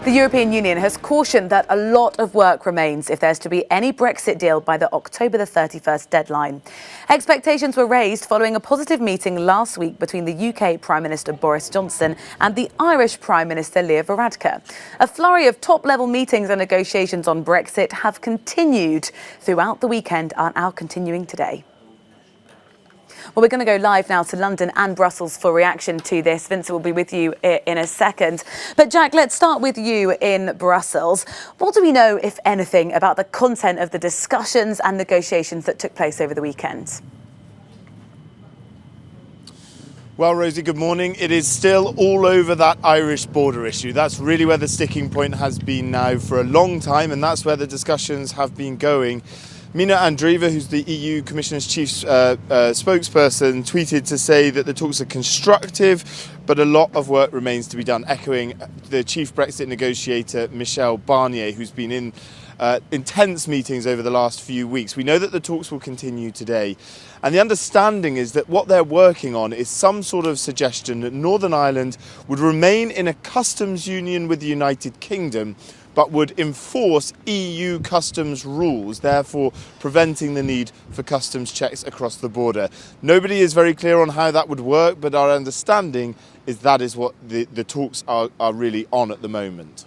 The European Union has cautioned that a lot of work remains if there's to be any Brexit deal by the October the 31st deadline. Expectations were raised following a positive meeting last week between the UK Prime Minister Boris Johnson and the Irish Prime Minister Leo Varadkar. A flurry of top-level meetings and negotiations on Brexit have continued throughout the weekend and are now continuing today. Well, we're going to go live now to London and Brussels for reaction to this. Vincent will be with you in a second. But Jack, let's start with you in Brussels. What do we know, if anything, about the content of the discussions and negotiations that took place over the weekend? Well, Rosie, good morning. It is still all over that Irish border issue. That's really where the sticking point has been now for a long time, and that's where the discussions have been going. Mina Andreeva, who's the EU Commissioner's chief spokesperson, tweeted to say that the talks are constructive, but a lot of work remains to be done, echoing the chief Brexit negotiator, Michel Barnier, who's been in intense meetings over the last few weeks. We know that the talks will continue today. And the understanding is that what they're working on is some sort of suggestion that Northern Ireland would remain in a customs union with the United Kingdom, but would enforce EU customs rules, therefore preventing the need for customs checks across the border. Nobody is very clear on how that would work, but our understanding is that is what the talks are really on at the moment.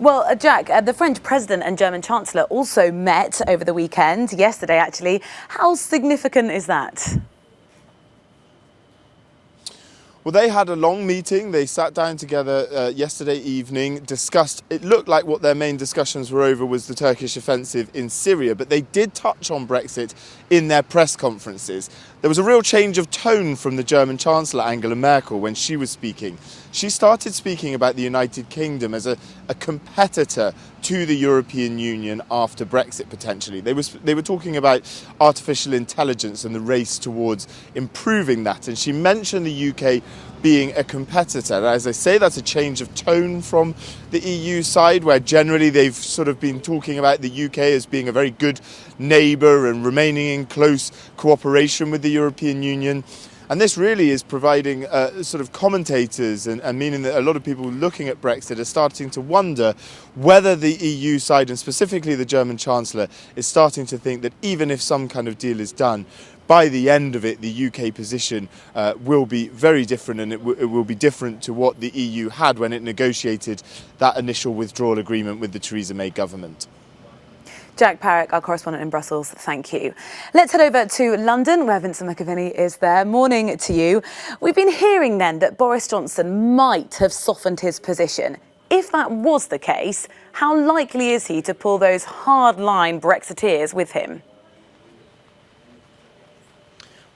Well, Jack, the French President and German Chancellor also met over the weekend, yesterday actually. How significant is that? Well, they had a long meeting. They sat down together yesterday evening, discussed, it looked like what their main discussions were over was the Turkish offensive in Syria, but they did touch on Brexit in their press conferences. There was a real change of tone from the German Chancellor, Angela Merkel, when she was speaking. She started speaking about the United Kingdom as a competitor to the European Union after Brexit, potentially. They were talking about artificial intelligence and the race towards improving that. And she mentioned the UK being a competitor. As I say, that's a change of tone from the EU side, where generally they've sort of been talking about the UK as being a very good neighbour and remaining in close cooperation with the European Union. And this really is providing sort of commentators and meaning that a lot of people looking at Brexit are starting to wonder whether the EU side, and specifically the German Chancellor, is starting to think that even if some kind of deal is done, by the end of it, the UK position will be very different, and it will be different to what the EU had when it negotiated that initial withdrawal agreement with the Theresa May government. Jack Parrick, our correspondent in Brussels, thank you. Let's head over to London, where Vincent McAviney is there. Morning to you. We've been hearing then that Boris Johnson might have softened his position. If that was the case, how likely is he to pull those hardline Brexiteers with him?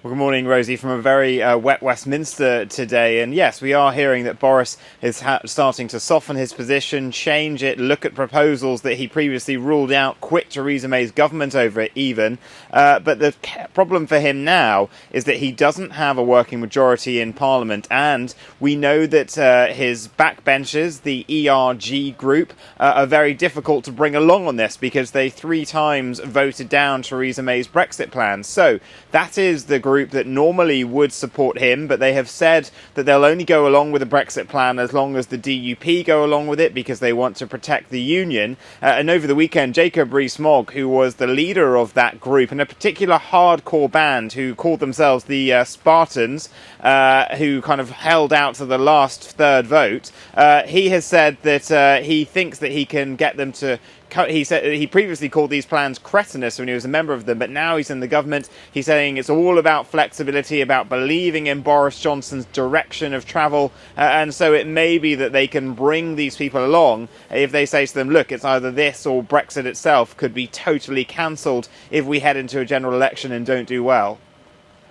Well, good morning, Rosie, from a very wet Westminster today. And yes, we are hearing that Boris is starting to soften his position, change it, look at proposals that he previously ruled out, quit Theresa May's government over it even. But the problem for him now is that he doesn't have a working majority in Parliament. And we know that his backbenchers, the ERG group, are very difficult to bring along on this because they 3 times voted down Theresa May's Brexit plan. So that is the group that normally would support him, but they have said that they'll only go along with the Brexit plan as long as the DUP go along with it because they want to protect the union. And over the weekend, Jacob Rees-Mogg, who was the leader of that group and a particular hardcore band who called themselves the Spartans, who kind of held out to the last third vote, he has said that he thinks that he can get them to. He said he previously called these plans cretinous when he was a member of them, but now he's in the government. He's saying it's all about flexibility, about believing in Boris Johnson's direction of travel, and so it may be that they can bring these people along if they say to them, look, it's either this or Brexit itself could be totally cancelled if we head into a general election and don't do well.